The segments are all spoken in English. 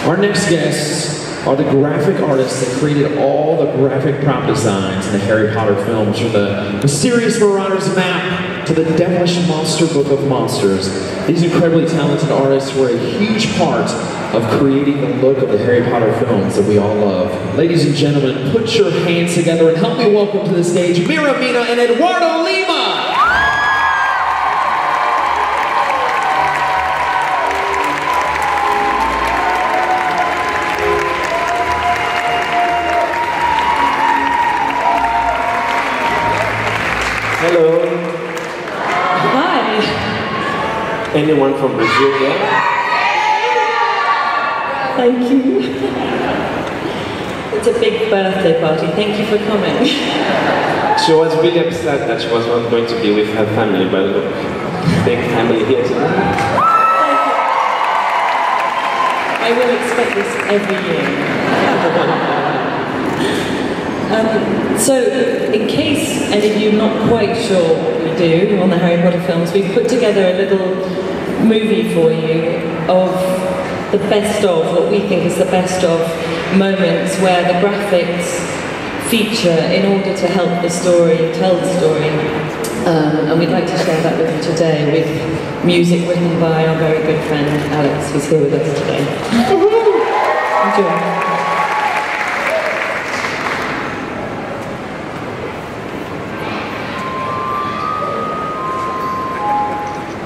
Our next guests are the graphic artists that created all the graphic prop designs in the Harry Potter films, from the Mysterious Marauders map to the Devilish Monster Book of Monsters. These incredibly talented artists were a huge part of creating the look of the Harry Potter films that we all love. Ladies and gentlemen, put your hands together and help me welcome to the stage Mira, Mina, and Eduardo Lima! Hello. Hi. Anyone from Brazil here? Thank you. It's a big birthday party. Thank you for coming. She was really upset that she was not going to be with her family, but look, big family here tonight. I will expect this every year. So, in case any of you are not quite sure what we do on the Harry Potter films, we've put together a little movie for you of the best of, what we think is the best of moments where the graphics feature in order to help the story, tell the story. And we'd like to share that with you today with music written by our very good friend Alex, who's here with us today. Enjoy.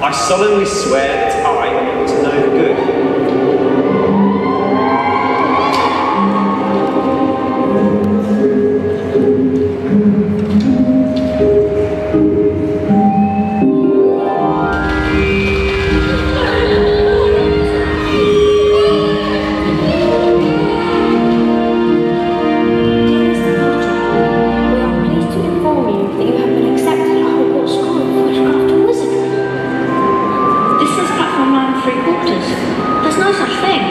I solemnly swear that I am up to no good. There's no such thing.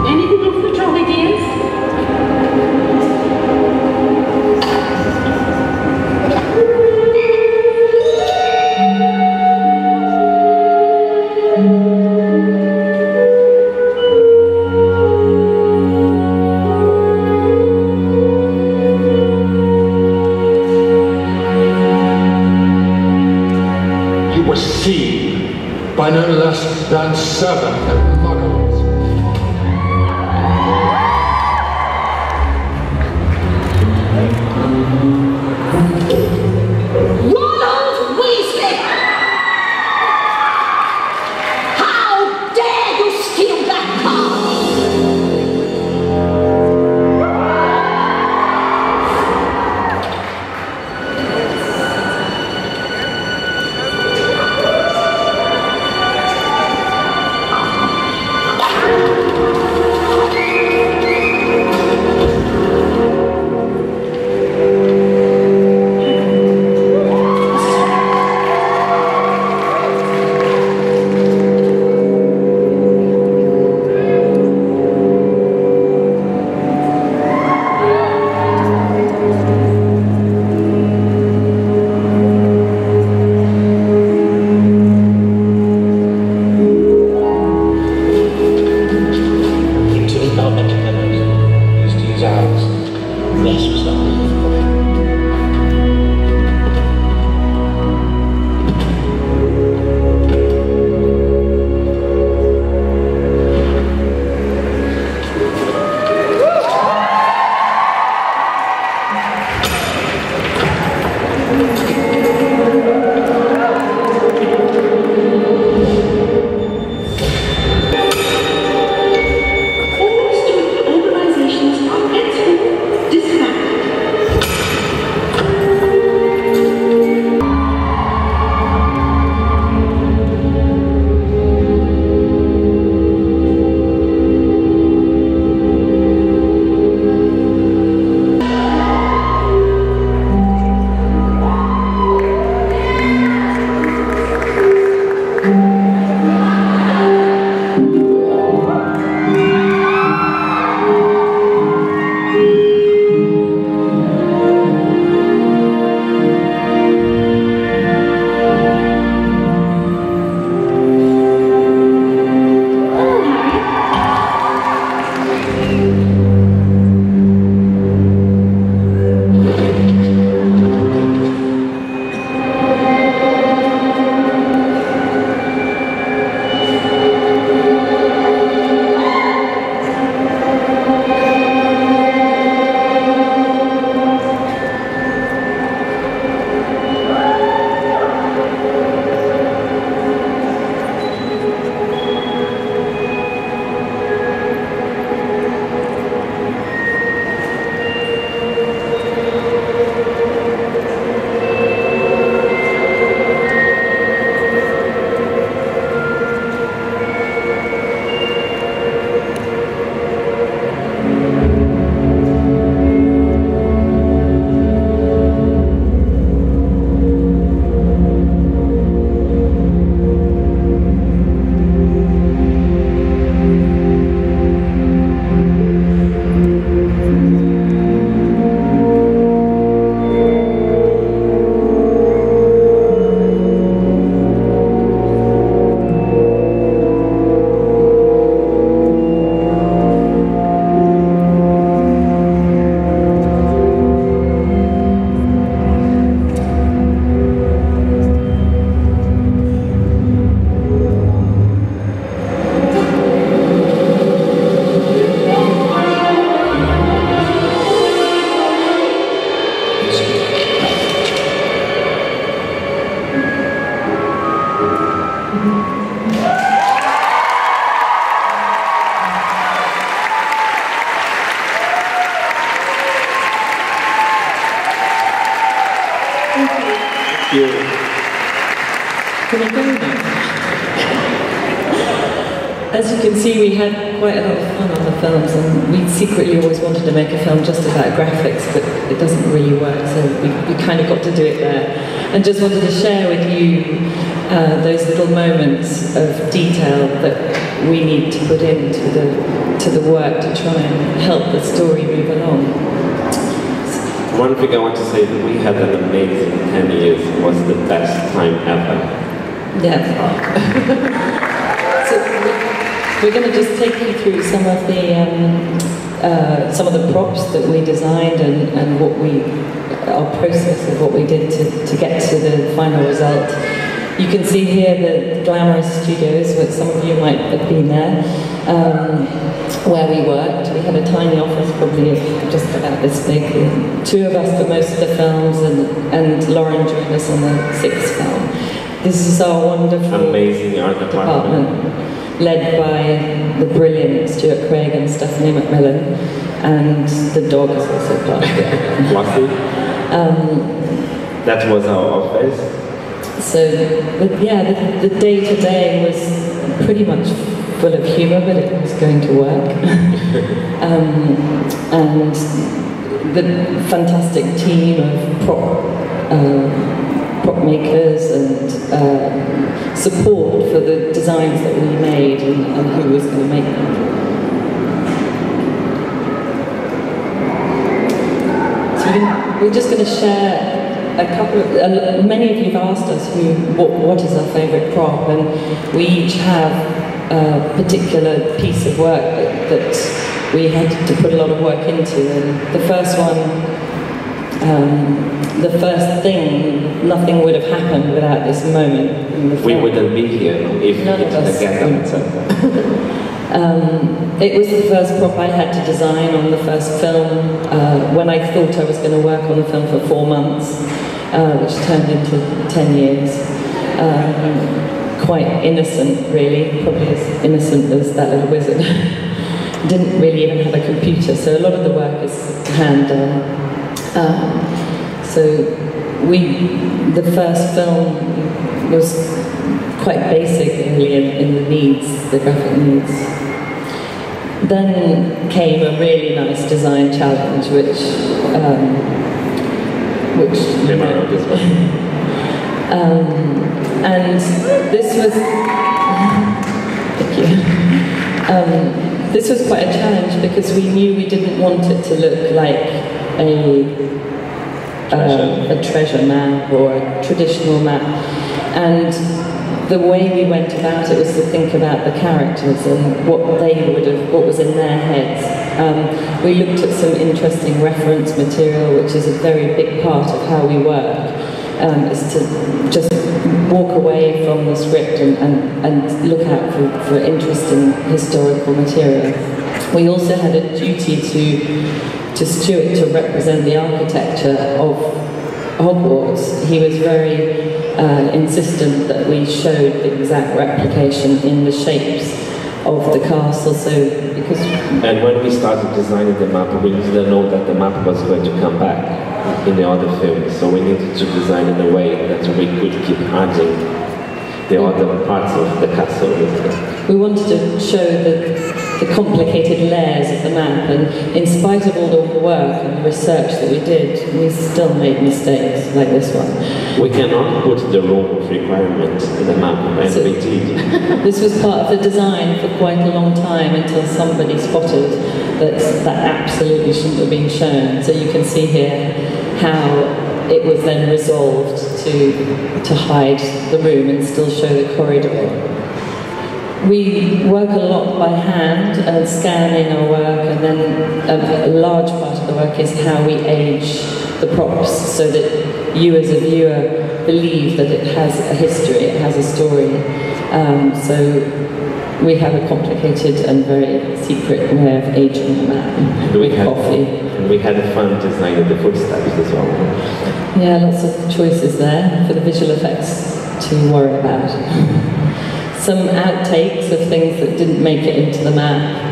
Anything off the trolley, dears? You were seen by no less than 7 muggles. Ronald Weasley! How dare you steal that card? Thank you. Can we go now? As you can see, we had quite a lot of fun on the films, and we secretly always wanted to make a film just about graphics, but it doesn't really work, so we kind of got to do it there. And just wanted to share with you those little moments of detail that we need to put into the work to try and help the story move along. One thing I want to say is that we had an amazing 10 years. It was the best time ever. Yeah. So we're going to just take you through some of the props that we designed and our process of what we did to get to the final result. You can see here the glamorous studios, which some of you might have been there, where we worked. We had a tiny office, probably just about this big. Two of us for most of the films, and Lauren joined us on the 6th film. This is our wonderful amazing art department, led by the brilliant Stuart Craig and Stephanie McMillan, and the dog is also part of it. Lucky. That was our office. So, the day-to-day was pretty much full of humour, but it was going to work. And the fantastic team of prop makers and support for the designs that we made and who was going to make them. So we're just going to share a couple of, many of you have asked us what is our favourite prop, and we each have a particular piece of work that we had to put a lot of work into. And the first one, the first thing, nothing would have happened without this moment in the film. We wouldn't be here if none of us. It was the first prop I had to design on the first film when I thought I was going to work on the film for 4 months, which turned into 10 years. Quite innocent, really, probably as innocent as that little wizard. Didn't really even have a computer, so a lot of the work is hand done. So the first film was quite basic really in the needs, the graphic needs. Then came a really nice design challenge, which and this was thank you. This was quite a challenge because we knew we didn't want it to look like a treasure map or a traditional map, and the way we went about it was to think about the characters and what was in their heads. We looked at some interesting reference material, which is a very big part of how we work, is to just walk away from the script and look out for interesting historical material. We also had a duty to Stuart to represent the architecture of Hogwarts. He was very insistent that we showed the exact replication in the shapes of the castle. And when we started designing the map, we didn't know that the map was going to come back in the other films, so we needed to design in a way that we could keep adding the other parts of the castle. We wanted to show the complicated layers of the map, and in spite of all the work and the research that we did, we still made mistakes like this one. We cannot put the wrong requirement in the map, and we did. This was part of the design for quite a long time until somebody spotted that absolutely shouldn't have been shown. So you can see here how it was then resolved to hide the room and still show the corridor. We work a lot by hand and scanning our work, and then a large part of the work is how we age the props so that you as a viewer believe that it has a history, it has a story. So we have a complicated and very secret way of aging the map with coffee. And we had fun designing the footsteps as well. Yeah, lots of choices there for the visual effects to worry about. some outtakes of things that didn't make it into the map,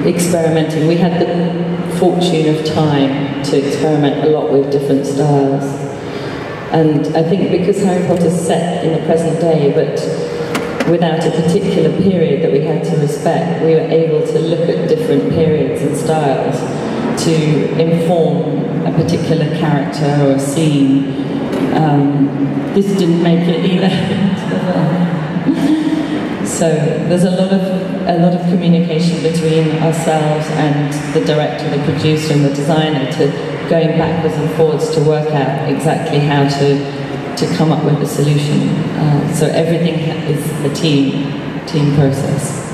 experimenting. We had the fortune of time to experiment a lot with different styles. And I think because Harry Potter's set in the present day, but without a particular period that we had to respect, we were able to look at different periods and styles to inform a particular character or a scene. This didn't make it either. So there's a lot of communication between ourselves and the director, the producer, and the designer, to going backwards and forwards to work out exactly how to come up with a solution. So everything is a team process.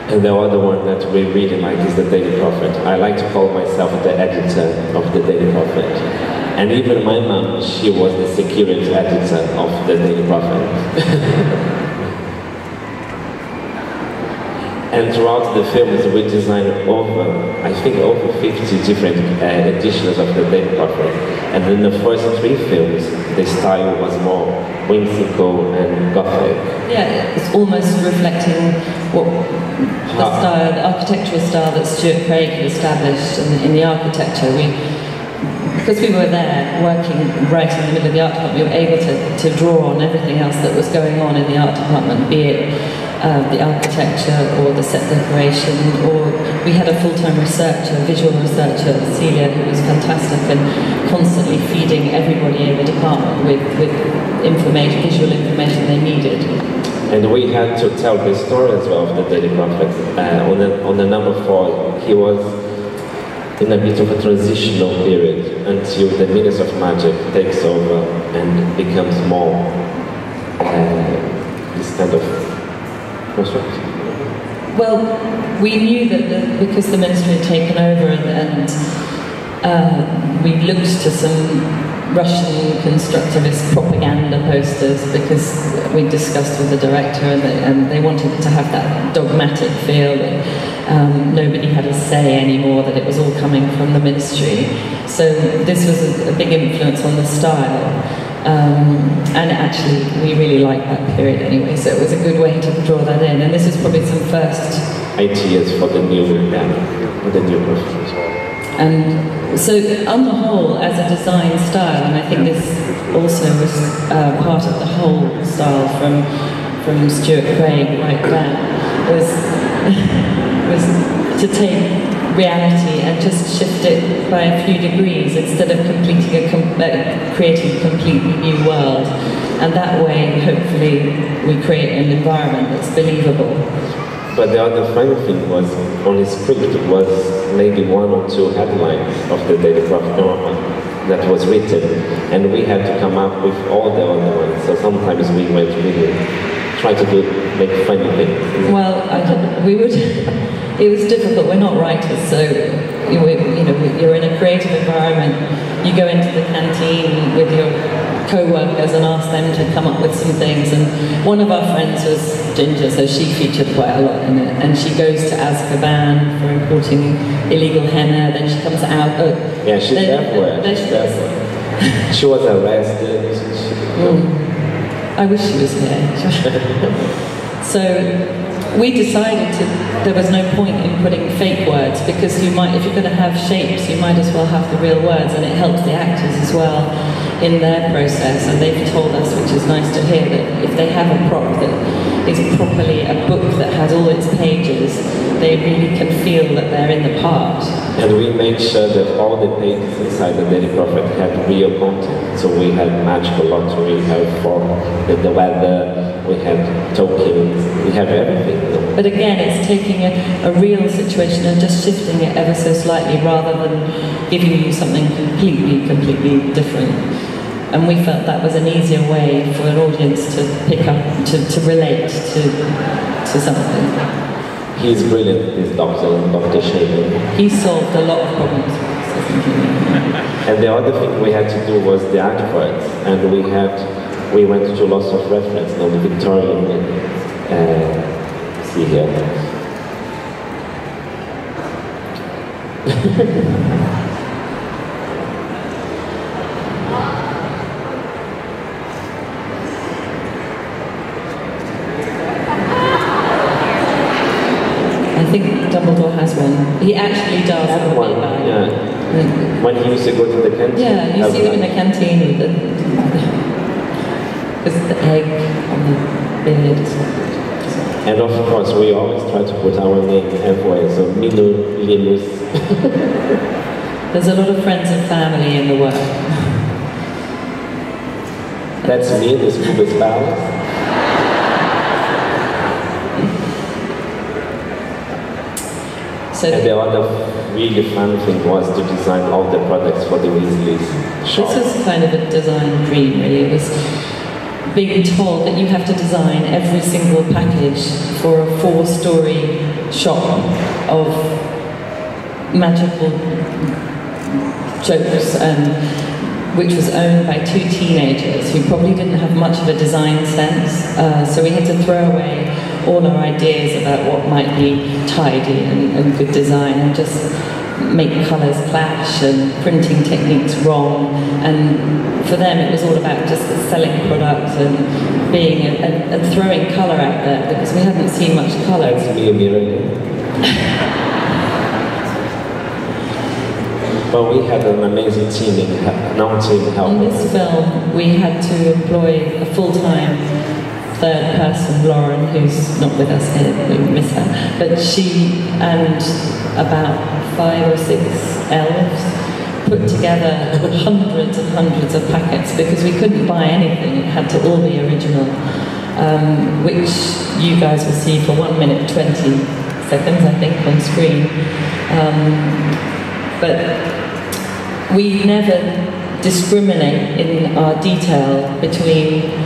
And the other one that we really like is the Daily Prophet. I like to call myself the editor of the Daily Prophet. And even my mom, she was the security editor of the Daily Prophet. And throughout the films, we designed over 50 different editions of the Daily Prophet. And in the first 3 films, the style was more whimsical and gothic. Yeah, it's almost reflecting what the architectural style that Stuart Craig had established in the architecture. Because we were there working right in the middle of the art department, we were able to draw on everything else that was going on in the art department, be it the architecture or the set decoration, or we had a full-time researcher, visual researcher, Celia, who was fantastic and constantly feeding everybody in the department with information, visual information they needed. And we had to tell the story as well of the Daily Prophet. On the number 4, he was in a bit of a transitional period until the Minister of Magic takes over and becomes more this kind of construction. Well, we knew that because the ministry had taken over and we looked to some Russian constructivist propaganda posters because we discussed with the director and they wanted to have that dogmatic feel that nobody had a say anymore, that it was all coming from the ministry. So this was a big influence on the style. And actually, we really liked that period anyway, so it was a good way to draw that in. And this is probably some first ideas for the new version. And so, on the whole, as a design style, and I think this also was part of the whole style from Stuart Craig right down, was to take reality and just shift it by a few degrees instead of creating a completely new world. And that way, hopefully, we create an environment that's believable. But the other funny thing was, on his script was maybe 1 or 2 headlines of the Daily Prophet that was written, and we had to come up with all the other ones. So sometimes we went really try to make funny things. Well, it was difficult. We're not writers, so you're in a creative environment. You go into the canteen with your co-workers and ask them to come up with some things. And one of our friends was Ginger, so she featured quite a lot in it. And she goes to Azkaban for importing illegal henna. Then she comes out. Yeah, she's everywhere. She was arrested. I wish she was here. So we decided there was no point in putting fake words, because if you're going to have shapes, you might as well have the real words, and it helps the actors as well in their process. And they've told us, which is nice to hear, that if they have a prop that is properly a book that has all its pages, they really can feel that they're in the part. And we made sure that all the pages inside the Daily Prophet had real content. So we had magical lottery, we have for the weather, we have tokens, we have everything. But again, it's taking a real situation and just shifting it ever so slightly rather than giving you something completely different. And we felt that was an easier way for an audience to pick up, to relate to something. He's brilliant, this Dr. Shaver. He solved a lot of problems. And the other thing we had to do was the artworks, and we went to lots of reference, the Victorian, see here. He actually does have a meat bag. Yeah. When he used to go to the canteen. Yeah, you see them in the canteen with the egg on the beard. And of course, we always try to put our name everywhere, so MinaLima. There's a lot of friends and family in the work. That's me, this Cuba's Palace. So and the other really fun thing was to design all the products for the Weasleys shop. This was kind of a design dream, really. It was being told that you have to design every single package for a 4-story shop of magical jokes, which was owned by 2 teenagers who probably didn't have much of a design sense. So we had to throw away all our ideas about what might be tidy and good design and just make colours clash and printing techniques wrong. And for them it was all about just selling products and being and throwing colour out there, because we hadn't seen much colour. That's me and Mira. But we had an amazing team helping. In this film, we had to employ a full-time third person, Lauren, who's not with us here, we miss her, but she and about 5 or 6 elves put together hundreds and hundreds of packets, because we couldn't buy anything, it had to all be original, which you guys will see for 1 minute 20 seconds, I think, on screen. But we never discriminate in our detail between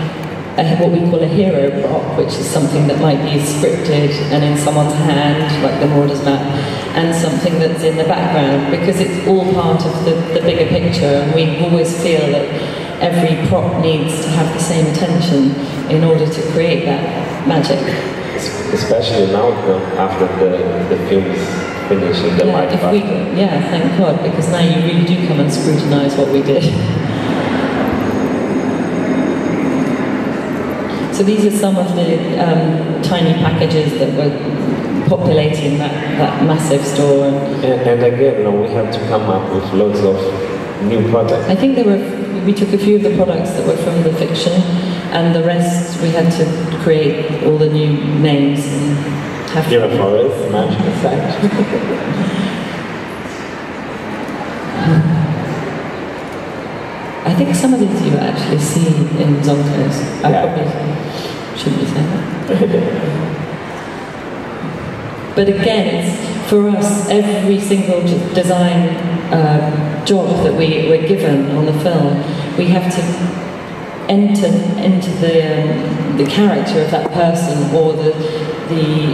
what we call a hero prop, which is something that might be scripted and in someone's hand, like the Morder's map, and something that's in the background, because it's all part of the bigger picture, and we always feel that every prop needs to have the same attention in order to create that magic. Especially now, after the film's finishing, the light part. Yeah, thank God, because now you really do come and scrutinise what we did. So these are some of the tiny packages that were populating that massive store. And again, we have to come up with loads of new products. I think we took a few of the products that were from the fiction, and the rest we had to create all the new names and have Miraphora, magical set. I think some of these you actually see in Zonko's. I probably shouldn't be saying that. But again, it's, for us, every single design job that we're given on the film, we have to enter into the character of that person, or the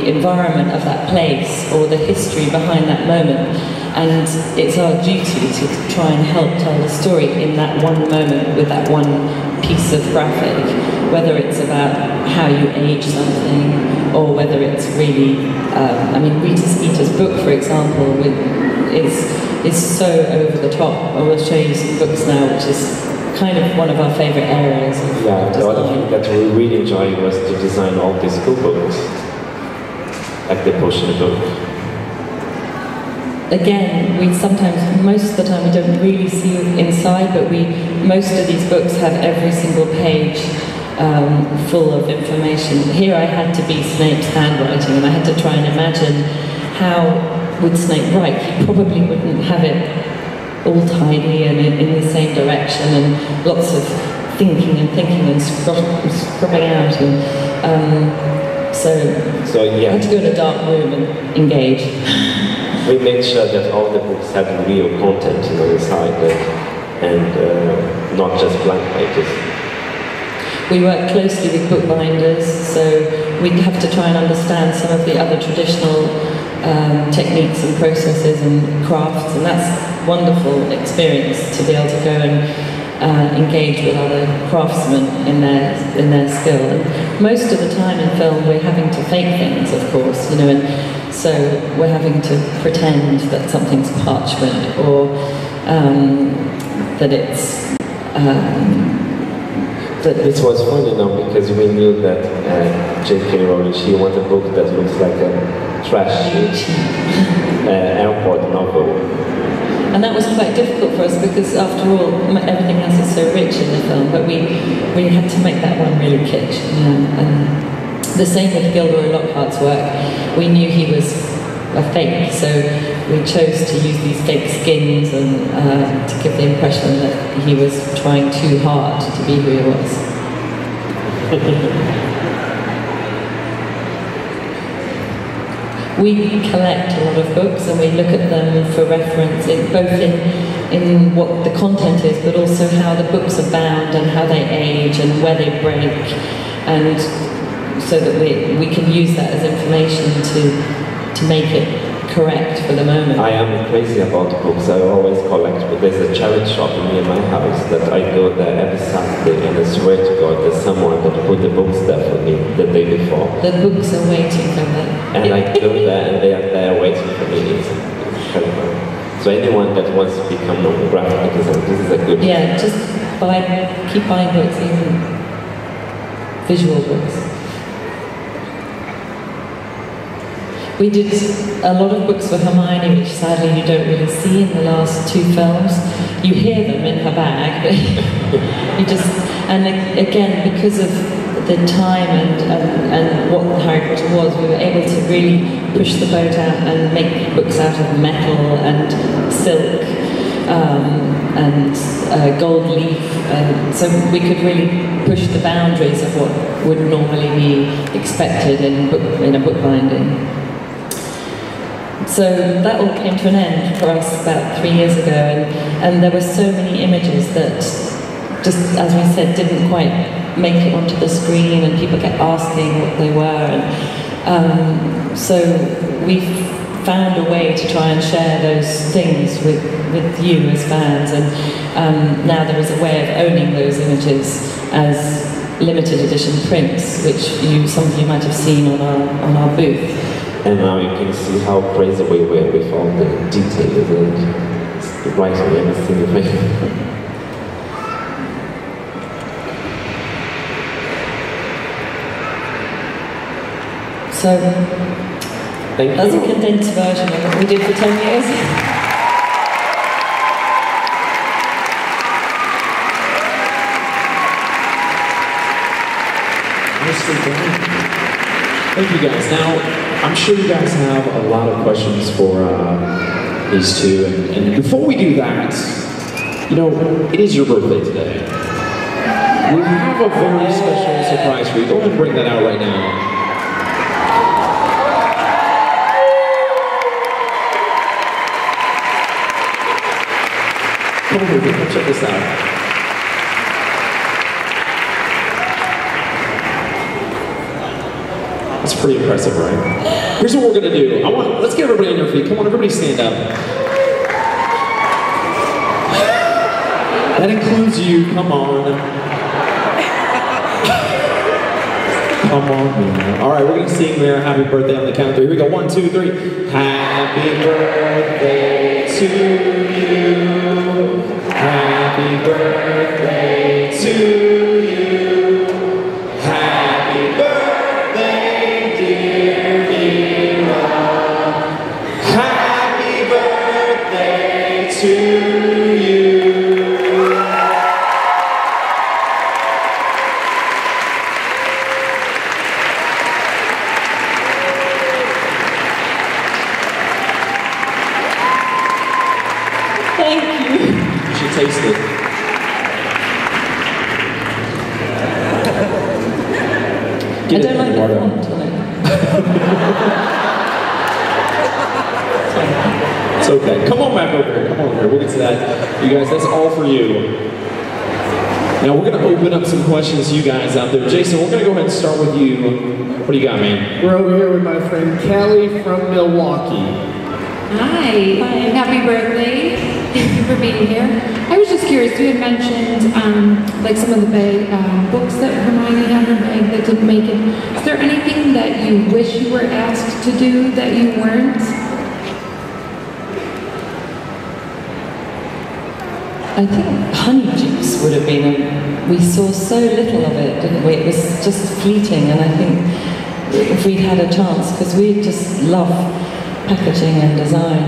environment of that place, or the history behind that moment. And it's our duty to try and help tell the story in that one moment with that one piece of graphic, whether it's about how you age something, or whether it's really, I mean, Rita Skeeter's book, for example, is so over the top. I will show you some books now, which is kind of one of our favourite areas of design. The other thing that we really enjoyed was to design all these school books, like the potion book. Again, we sometimes, most of the time, we don't really see inside, but most of these books have every single page full of information. Here I had to be Snape's handwriting, and I had to try and imagine how would Snape write. He probably wouldn't have it all tidy and in the same direction, and lots of thinking and scrubbing out, and so yeah. I had to go in a dark room and engage. We made sure that all the books had real content inside, and not just blank pages. We work closely with bookbinders, so we have to try and understand some of the other traditional techniques and processes and crafts, and that's a wonderful experience to be able to go and engage with other craftsmen in their skill. And most of the time in film we're having to fake things, of course, and so we're having to pretend that something's parchment, or that it's It was funny now, because we knew that J.K. Rowling, she wanted a book that looks like a trashy airport novel. And that was quite difficult for us because, after all, everything else is so rich in the film, but we had to make that one really kitsch. And the same with Gilderoy Lockhart's work. We knew he was a fake, so we chose to use these fake skins and to give the impression that he was trying too hard to be who he was. We collect a lot of books and we look at them for reference, both in what the content is, but also how the books are bound and how they age and where they break, and so that we can use that as information to make it correct for the moment. I am crazy about books. I always collect, but there's a charity shop near my house that I go there every Saturday, and I swear to God there's someone that put the books there for me the day before. The books are waiting for me. And I go there and they are there waiting for me. It's incredible. So anyone that wants to become a graphic designer, this is a good... Yeah, just keep buying books, even visual books. We did a lot of books for Hermione, which sadly you don't really see in the last 2 films. You hear them in her bag, but you just... And again, because of the time and what Harry Potter was, we were able to really push the boat out and make books out of metal and silk and gold leaf. So we could really push the boundaries of what would normally be expected in a book binding. So that all came to an end for us about 3 years ago, and there were so many images that, just as we said, didn't quite make it onto the screen, and people kept asking what they were, and so we found a way to try and share those things with you as fans, and now there is a way of owning those images as limited edition prints, which some of you might have seen on our booth. And now you can see how crazy we were with all the details and writing everything. So, that's a condensed version of what we did for 10 years. Thank you guys. Now, I'm sure you guys have a lot of questions for these two, and before we do that, you know, it is your birthday today. We have a very special surprise for you. Go ahead and bring that out right now. Come over here, come check this out. That's pretty impressive, right? Here's what we're gonna do. Let's get everybody on your feet. Come on, everybody stand up. That includes you. Come on. Come on, Mina. All right, we're gonna sing Mira Happy Birthday on the count of 3. Here we go. 1, 2, 3. Happy birthday to you. Happy birthday to you. Happy birthday, dear Mira. Happy birthday to you. Thank you. You should taste it. I don't like the font on it. It's okay. Come on back over here. Come on over here. We'll get to that. You guys, that's all for you. Now we're going to open up some questions to you guys out there. Jason, we're going to go ahead and start with you. What do you got, man? We're over here with my friend Kelly from Milwaukee. Hi, happy birthday. Thank you for being here. I was just curious, you had mentioned like some of the books that Hermione had in her bag that didn't make it. Is there anything that you wish you were asked to do that you weren't? I think honey juice would have been we saw so little of it, didn't we? It was just fleeting, and I think if we'd had a chance, because we just love packaging and design.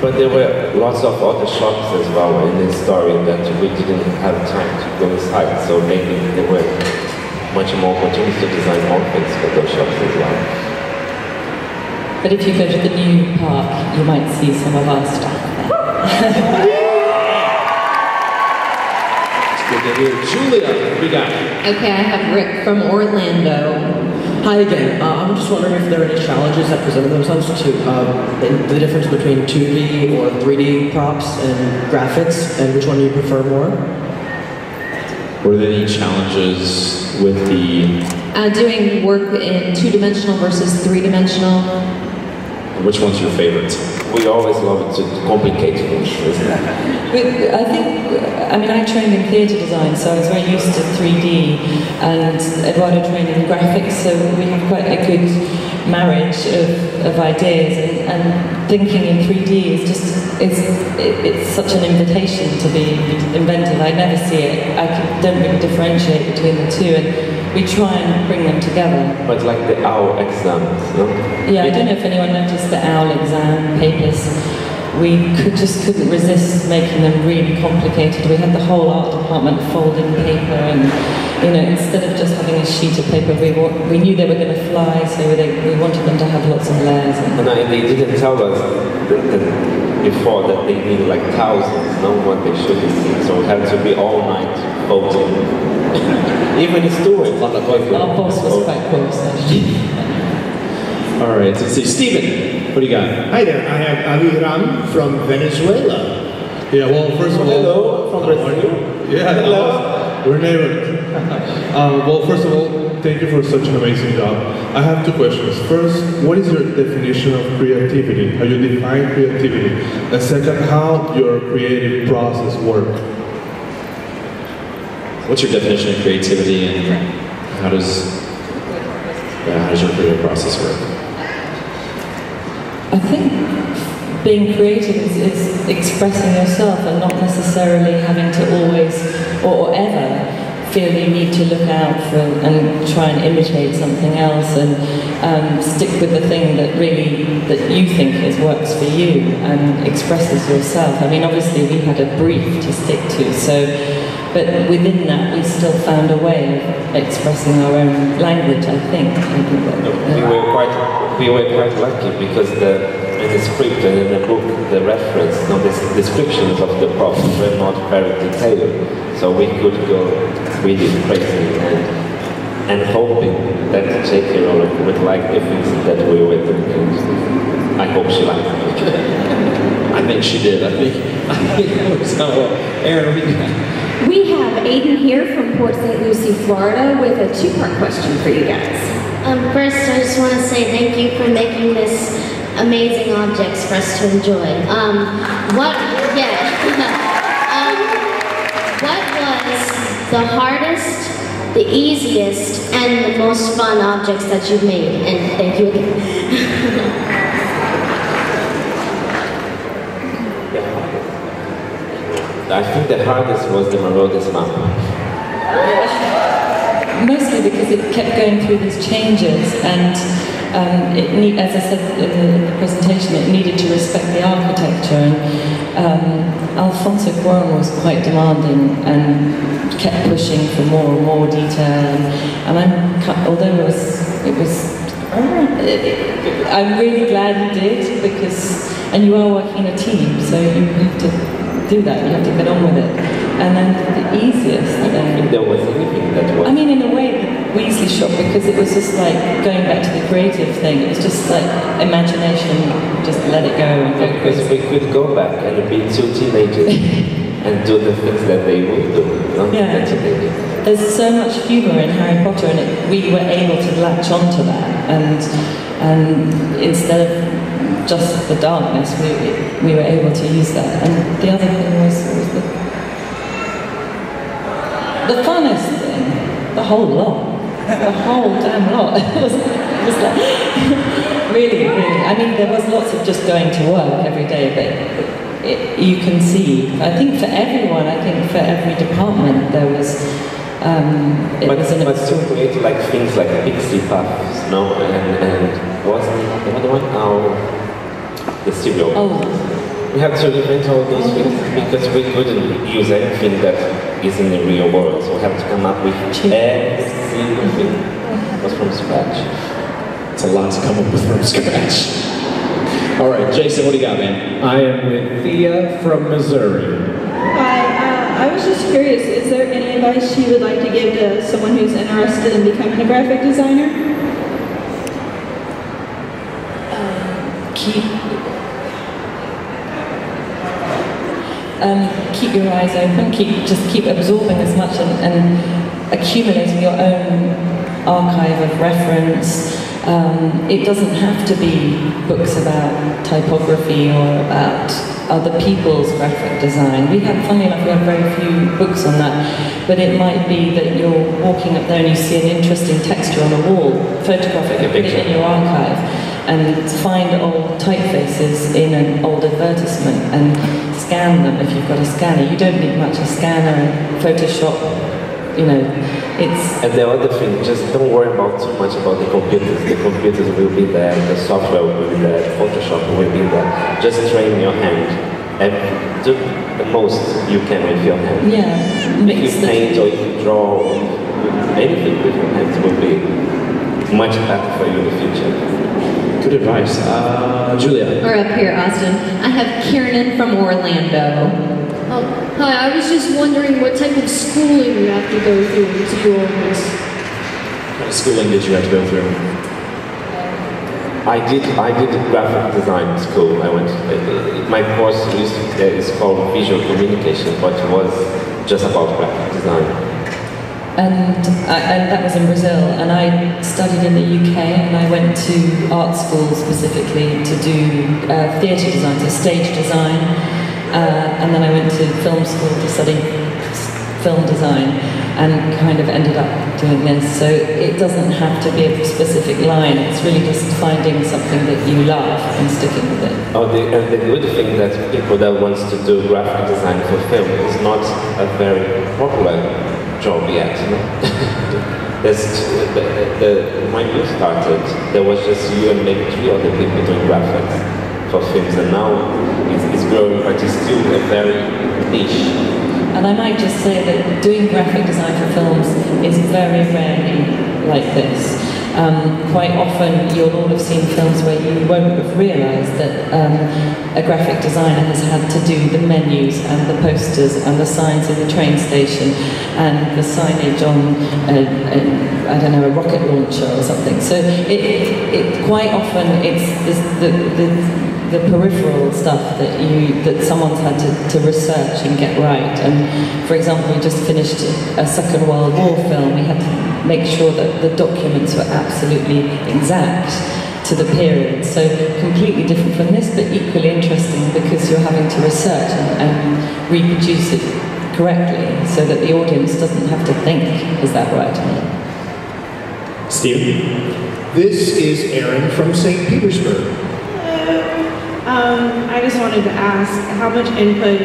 But there were lots of other shops as well in this story that we didn't have time to go inside, so maybe there were much more opportunities to design more things for those shops as well. But if you go to the new park, you might see some of our stuff there. Julia, what we got? Okay, I have Rick from Orlando. Hi again. I'm just wondering if there are any challenges that presented themselves to the difference between 2D or 3D props and graphics, and which one do you prefer more? Were there any challenges with the... Doing work in 2-dimensional versus 3-dimensional. Which one's your favorite? We always love to complicate things, isn't it? I mean, I trained in theatre design, so I was very used to 3D, and Eduardo trained in graphics, so we have quite a good marriage of ideas, and thinking in 3D is just, it's such an invitation to be inventive. I never see it, don't really differentiate between the two, and we try and bring them together. But like the owl exams, no? Yeah, I don't know if anyone noticed the owl exam papers. We couldn't resist making them really complicated. We had the whole art department folding paper, and instead of just having a sheet of paper, we knew they were going to fly, so we wanted them to have lots of layers. And they didn't tell us before that they need like thousands, not what they should be. So we had to be all night folding. Even the stewards. Our boss was quite close, actually. All right, let's see. Steven, what do you got? Hi there, I have Aviram from Venezuela. Yeah, well, first of all... Hello, from Brazil. Yeah, hello. We're neighbors. Well, first of all, thank you for such an amazing job. I have two questions. First, what is your definition of creativity? How you define creativity? And second, how your creative process works? What's your definition of creativity, and how does your creative process work? I think being creative is expressing yourself and not necessarily having to always or ever feel you need to look out for and try and imitate something else, and stick with the thing that you think works for you and expresses yourself. I mean, obviously we had a brief to stick to, but within that we still found a way of expressing our own language, I think. We were quite lucky because in the script and in the book, the reference, the descriptions of the props were not very detailed, so we could go really crazy and hoping that J.K. Rowling would like the things that we were doing. I hope she liked it. I think she did. I think it was Aaron, what do you got? We have Aiden here from Port St. Lucie, Florida, with a two-part question for you guys. First, I just want to say thank you for making this amazing objects for us to enjoy. What was the hardest, the easiest, and the most fun objects that you've made? And thank you again. I think the hardest was the Marauders map. Mostly because it kept going through these changes, and as I said in the presentation, it needed to respect the architecture, and Alfonso Cuarón was quite demanding and kept pushing for more and more detail, and although I'm really glad he did, and you are working in a team, so you have to do that, you have to get on with it. And then the easiest thing... I think there was anything that was... I mean, in a way, Weasley shop, because it was just like going back to the creative thing. It was just like imagination, just let it go and go crazy. Because we could go back and be two teenagers and do the things that they would do. Yeah. There's so much humour in Harry Potter, and we were able to latch onto that. And instead of just the darkness, we were able to use that. And the other thing was the funnest thing, the whole lot, the whole damn lot. It was like, really, I mean, there was lots of just going to work every day, but you can see, I think for everyone, I think for every department, there was But still create like things like pixie puffs, no? And what's the other one? Oh, the cereal. Oh. We had to invent all those things because we couldn't use anything that is in the real world. So we have to come up with every single thing was from scratch. It's a lot to come up with from scratch. All right, Jason, what do you got, man? I am with Thea from Missouri. Hi, I was just curious, is there any advice you would like to give to someone who's interested in becoming a graphic designer? Keep your eyes open, just keep absorbing as much and accumulating your own archive of reference. It doesn't have to be books about typography or about other people's graphic design. Funnily enough, we have very few books on that, but it might be that you're walking up there and you see an interesting texture on a wall, photograph it, put it in your archive, and find old typefaces in an old advertisement and scan them if you've got a scanner. You don't need much, a scanner and Photoshop, you know, it's... And the other thing, just don't worry about too much about the computers. The computers will be there, the software will be there, Photoshop will be there. Just train your hand and do the most you can with your hand. Yeah. If you paint or if you draw, anything with your hands will be much better for you in the future. Good advice. Julia. Or up here, Austin. I have Kieran from Orlando. Oh, hi, I was just wondering what type of schooling you have to go through to do all this. What kind of schooling did you have to go through? I did graphic design school. I went. My course is called Visual Communication, but it was just about graphic design. And that was in Brazil, and I studied in the UK, and I went to art school specifically to do theatre design, so stage design, and then I went to film school to study film design, and kind of ended up doing this. So it doesn't have to be a specific line, it's really just finding something that you love and sticking with it. And the good thing that people that wants to do graphic design for film is not a very popular job yet. When you started, there was just you and maybe 3 other people doing graphics for films, and now it's growing, but it's still a very niche. And I might just say that doing graphic design for films is very rarely like this. Quite often you'll all have seen films where you won't have realised that a graphic designer has had to do the menus and the posters and the signs in the train station and the signage on, I don't know, a rocket launcher or something. So it quite often it's the peripheral stuff that someone's had to research and get right. And for example, we just finished a Second World War film. We had to make sure that the documents were absolutely exact to the period. So completely different from this, but equally interesting because you're having to research and reproduce it correctly so that the audience doesn't have to think, is that right? Steve? This is Aaron from St. Petersburg. I just wanted to ask, how much input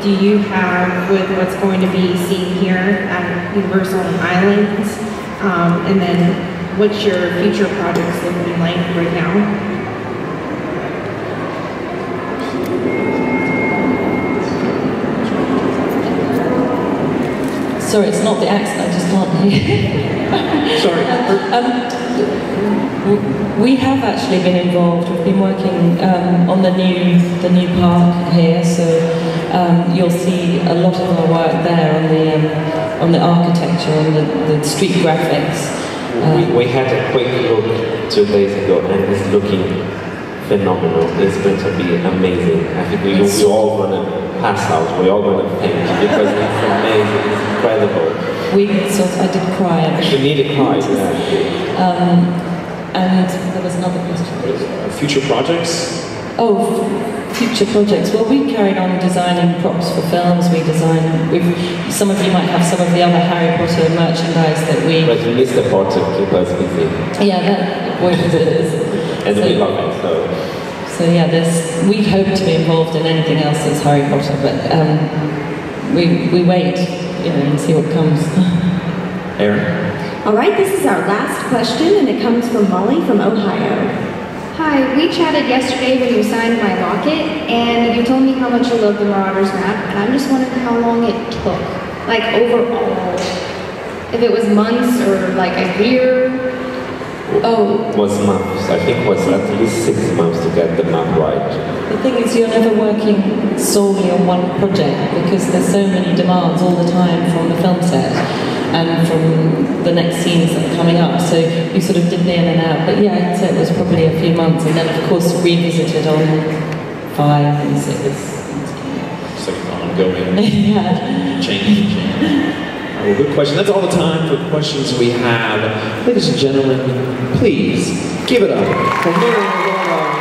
do you have with what's going to be seen here at Universal Islands? And then what's your future projects looking like right now? Sorry, it's not the accent, I just can't hear. Sorry. We have actually been involved. We've been working on the new park here, so you'll see a lot of our work there on the architecture, on the street graphics. We had a quick look 2 days ago, and it's looking phenomenal. It's going to be amazing. I think we're all going to pass out. We're all going to faint because it's amazing. It's incredible. I did cry. You need to cry, yeah. And there was another question. Future projects? Oh, future projects. Well, we carried on designing props for films. Some of you might have some of the other Harry Potter merchandise that we... But Mr. Potter keep us busy. Yeah, that was it is. And we love it, So yeah, we hope to be involved in anything else that's Harry Potter, but we wait, and see what comes. Aaron? All right, this is our last question, and it comes from Molly from Ohio. Hi, we chatted yesterday when you signed my locket, and you told me how much you love the Marauders map, and I'm just wondering how long it took, like overall. If it was months or like a year. Oh. Was months. I think it was at least 6 months to get the map right. The thing is, you're never working solely on one project because there's so many demands all the time from the film set and from the next scenes that are coming up. So you sort of dip in and out. But yeah, I'd say it was probably a few months, and then of course revisited on 5 and 6. It's like ongoing. Yeah. Change. Well, good question. That's all the time for the questions we have. Ladies and gentlemen, please give it up for Miraphora.